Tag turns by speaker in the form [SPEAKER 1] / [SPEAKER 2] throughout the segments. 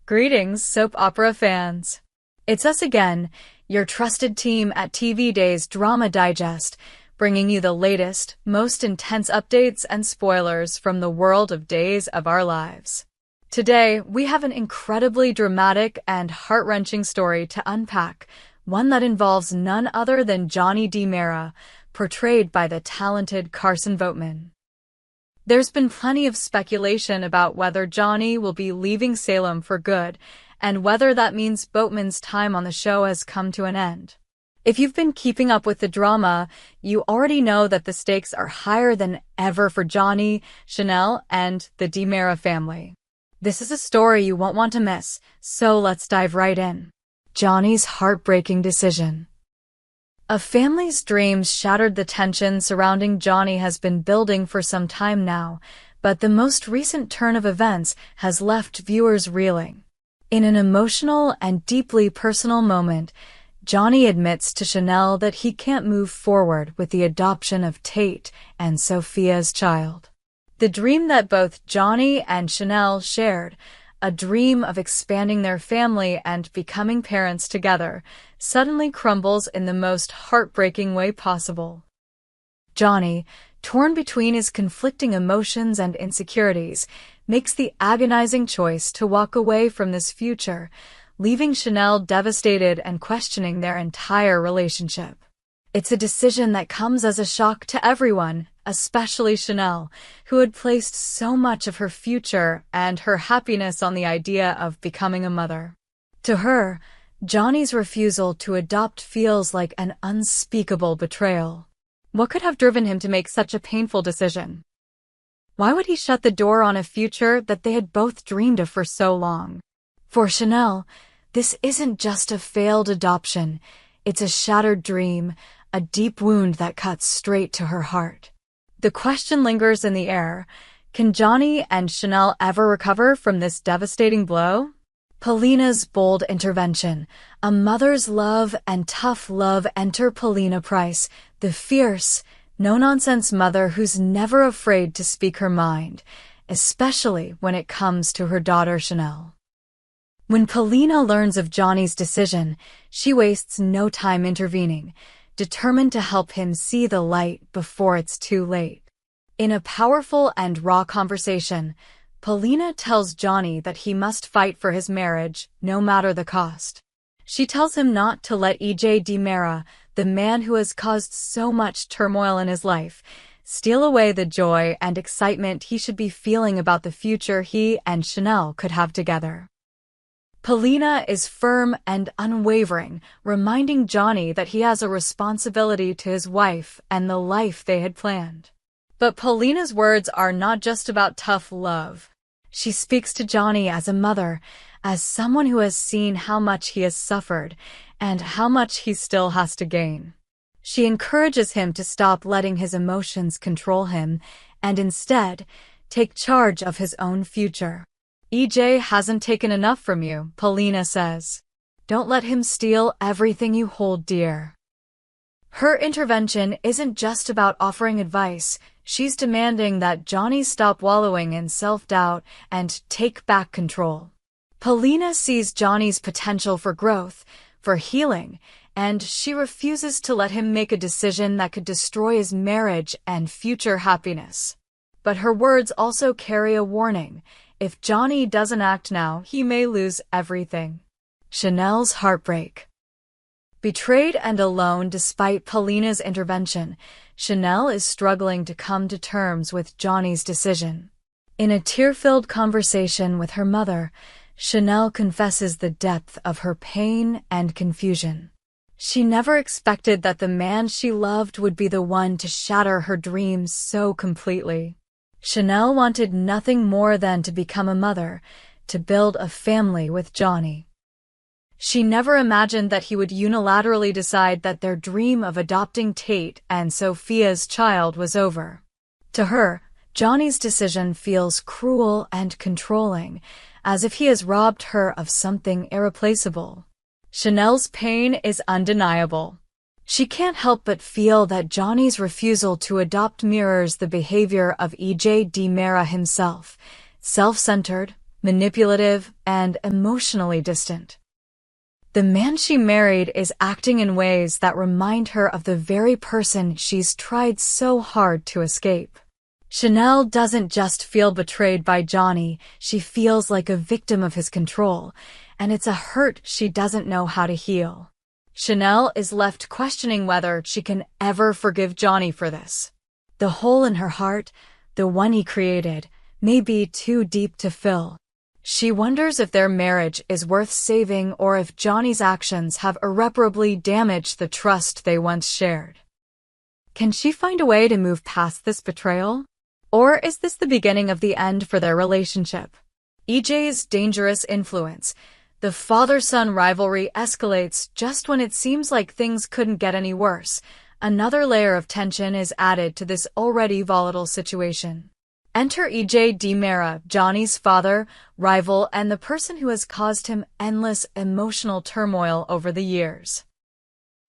[SPEAKER 1] Greetings, soap opera fans. It's us again, your trusted team at TV Day's Drama Digest, bringing you the latest, most intense updates and spoilers from the world of Days of Our Lives. Today, we have an incredibly dramatic and heart-wrenching story to unpack, one that involves none other than Johnny DiMera, portrayed by the talented Carson Boatman. There's been plenty of speculation about whether Johnny will be leaving Salem for good, and whether that means Boatman's time on the show has come to an end. If you've been keeping up with the drama, you already know that the stakes are higher than ever for Johnny, Chanel, and the DiMera family. This is a story you won't want to miss, so let's dive right in. Johnny's heartbreaking decision. A family's dreams shattered. The tension surrounding Johnny has been building for some time now, but the most recent turn of events has left viewers reeling. In an emotional and deeply personal moment, Johnny admits to Chanel that he can't move forward with the adoption of Tate and Sophia's child. The dream that both Johnny and Chanel shared, a dream of expanding their family and becoming parents together, suddenly crumbles in the most heartbreaking way possible. Johnny, torn between his conflicting emotions and insecurities, makes the agonizing choice to walk away from this future, leaving Chanel devastated and questioning their entire relationship. It's a decision that comes as a shock to everyone, especially Chanel, who had placed so much of her future and her happiness on the idea of becoming a mother. To her, Johnny's refusal to adopt feels like an unspeakable betrayal. What could have driven him to make such a painful decision? Why would he shut the door on a future that they had both dreamed of for so long? For Chanel, this isn't just a failed adoption, it's a shattered dream, a deep wound that cuts straight to her heart. The question lingers in the air: can Johnny and Chanel ever recover from this devastating blow? Paulina's bold intervention. A mother's love and tough love enter Paulina Price, the fierce, no-nonsense mother who's never afraid to speak her mind, especially when it comes to her daughter Chanel. When Paulina learns of Johnny's decision, she wastes no time intervening, determined to help him see the light before it's too late. In a powerful and raw conversation, Paulina tells Johnny that he must fight for his marriage, no matter the cost. She tells him not to let E.J. DiMera, the man who has caused so much turmoil in his life, steal away the joy and excitement he should be feeling about the future he and Chanel could have together. Paulina is firm and unwavering, reminding Johnny that he has a responsibility to his wife and the life they had planned. But Paulina's words are not just about tough love. She speaks to Johnny as a mother, as someone who has seen how much he has suffered and how much he still has to gain. She encourages him to stop letting his emotions control him and instead take charge of his own future. EJ hasn't taken enough from you, Paulina says. Don't let him steal everything you hold dear. Her intervention isn't just about offering advice. She's demanding that Johnny stop wallowing in self-doubt and take back control. Paulina sees Johnny's potential for growth, for healing, and she refuses to let him make a decision that could destroy his marriage and future happiness. But her words also carry a warning. If Johnny doesn't act now, he may lose everything. Chanel's heartbreak. Betrayed and alone despite Paulina's intervention, Chanel is struggling to come to terms with Johnny's decision. In a tear-filled conversation with her mother, Chanel confesses the depth of her pain and confusion. She never expected that the man she loved would be the one to shatter her dreams so completely. Chanel wanted nothing more than to become a mother, to build a family with Johnny. She never imagined that he would unilaterally decide that their dream of adopting Tate and Sophia's child was over. To her, Johnny's decision feels cruel and controlling, as if he has robbed her of something irreplaceable. Chanel's pain is undeniable. She can't help but feel that Johnny's refusal to adopt mirrors the behavior of E.J. DiMera himself, self-centered, manipulative, and emotionally distant. The man she married is acting in ways that remind her of the very person she's tried so hard to escape. Chanel doesn't just feel betrayed by Johnny, she feels like a victim of his control, and it's a hurt she doesn't know how to heal. Chanel is left questioning whether she can ever forgive Johnny for this. The hole in her heart, the one he created, may be too deep to fill. She wonders if their marriage is worth saving or if Johnny's actions have irreparably damaged the trust they once shared. Can she find a way to move past this betrayal? Or is this the beginning of the end for their relationship? EJ's dangerous influence. The father-son rivalry escalates just when it seems like things couldn't get any worse. Another layer of tension is added to this already volatile situation. Enter EJ DiMera, Johnny's father, rival, and the person who has caused him endless emotional turmoil over the years.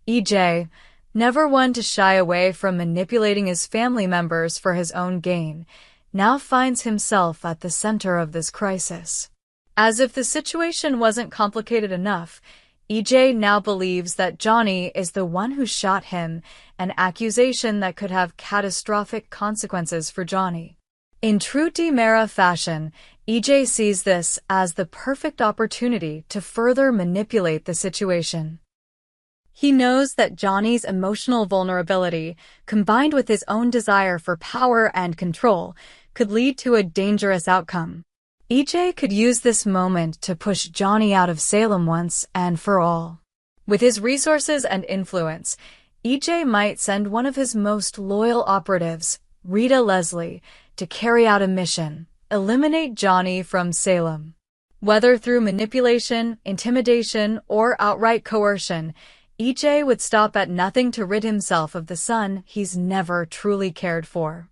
[SPEAKER 1] EJ, never one to shy away from manipulating his family members for his own gain, now finds himself at the center of this crisis. As if the situation wasn't complicated enough, EJ now believes that Johnny is the one who shot him, an accusation that could have catastrophic consequences for Johnny. In true DiMera fashion, EJ sees this as the perfect opportunity to further manipulate the situation. He knows that Johnny's emotional vulnerability, combined with his own desire for power and control, could lead to a dangerous outcome. EJ could use this moment to push Johnny out of Salem once and for all. With his resources and influence, EJ might send one of his most loyal operatives, Rita Leslie, to carry out a mission: eliminate Johnny from Salem. Whether through manipulation, intimidation, or outright coercion, EJ would stop at nothing to rid himself of the son he's never truly cared for.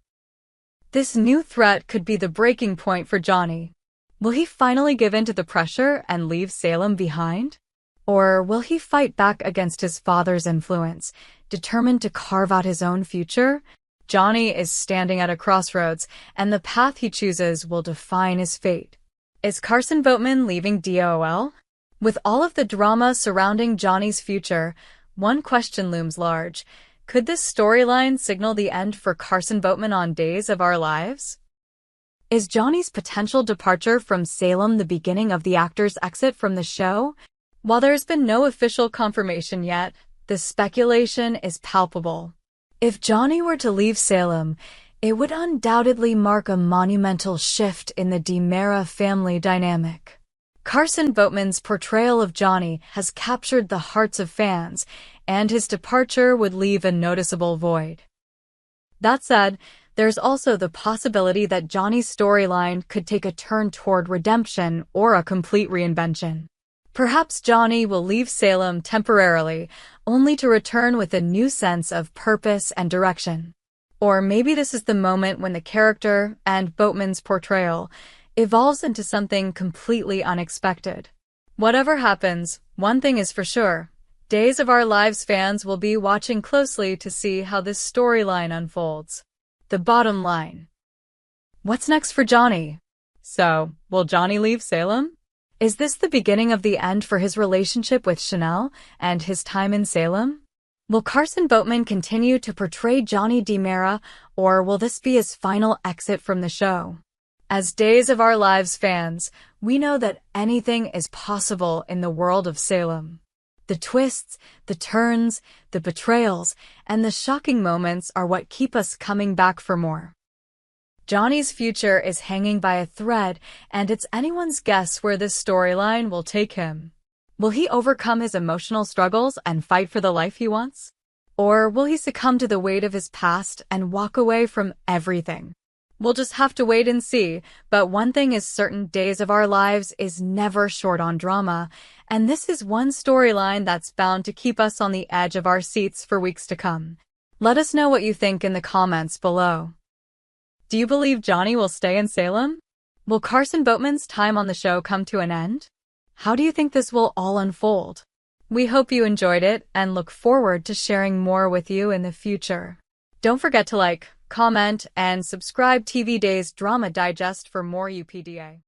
[SPEAKER 1] This new threat could be the breaking point for Johnny. Will he finally give in to the pressure and leave Salem behind? Or will he fight back against his father's influence, determined to carve out his own future? Johnny is standing at a crossroads, and the path he chooses will define his fate. Is Carson Boatman leaving DOOL? With all of the drama surrounding Johnny's future, one question looms large. Could this storyline signal the end for Carson Boatman on Days of Our Lives? Is Johnny's potential departure from Salem the beginning of the actor's exit from the show? While there's been no official confirmation yet, the speculation is palpable. If Johnny were to leave Salem, it would undoubtedly mark a monumental shift in the DiMera family dynamic. Carson Boatman's portrayal of Johnny has captured the hearts of fans, and his departure would leave a noticeable void. That said, there's also the possibility that Johnny's storyline could take a turn toward redemption or a complete reinvention. Perhaps Johnny will leave Salem temporarily, only to return with a new sense of purpose and direction. Or maybe this is the moment when the character and Boatman's portrayal evolves into something completely unexpected. Whatever happens, one thing is for sure: Days of Our Lives fans will be watching closely to see how this storyline unfolds. The bottom line: what's next for Johnny? So, will Johnny leave Salem? Is this the beginning of the end for his relationship with Chanel and his time in Salem? Will Carson Boatman continue to portray Johnny DiMera, or will this be his final exit from the show? As Days of Our Lives fans, we know that anything is possible in the world of Salem. The twists, the turns, the betrayals, and the shocking moments are what keep us coming back for more. Johnny's future is hanging by a thread, and it's anyone's guess where this storyline will take him. Will he overcome his emotional struggles and fight for the life he wants? Or will he succumb to the weight of his past and walk away from everything? We'll just have to wait and see, but one thing is certain: Days of Our Lives is never short on drama, and this is one storyline that's bound to keep us on the edge of our seats for weeks to come. Let us know what you think in the comments below. Do you believe Johnny will stay in Salem? Will Carson Boatman's time on the show come to an end? How do you think this will all unfold? We hope you enjoyed it and look forward to sharing more with you in the future. Don't forget to like, comment, and subscribe TV Days Drama Digest for more UPDA.